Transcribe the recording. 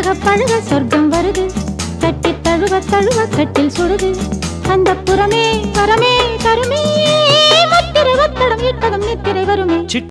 பழக பழக சொர்க்கம் வருது தட்டி தழுவ தழுவ கட்டில் சுடுது அந்த புறமே வரமே தருமே முத்திரை வத்தடம் இட்டதும் நித்திரை வருமே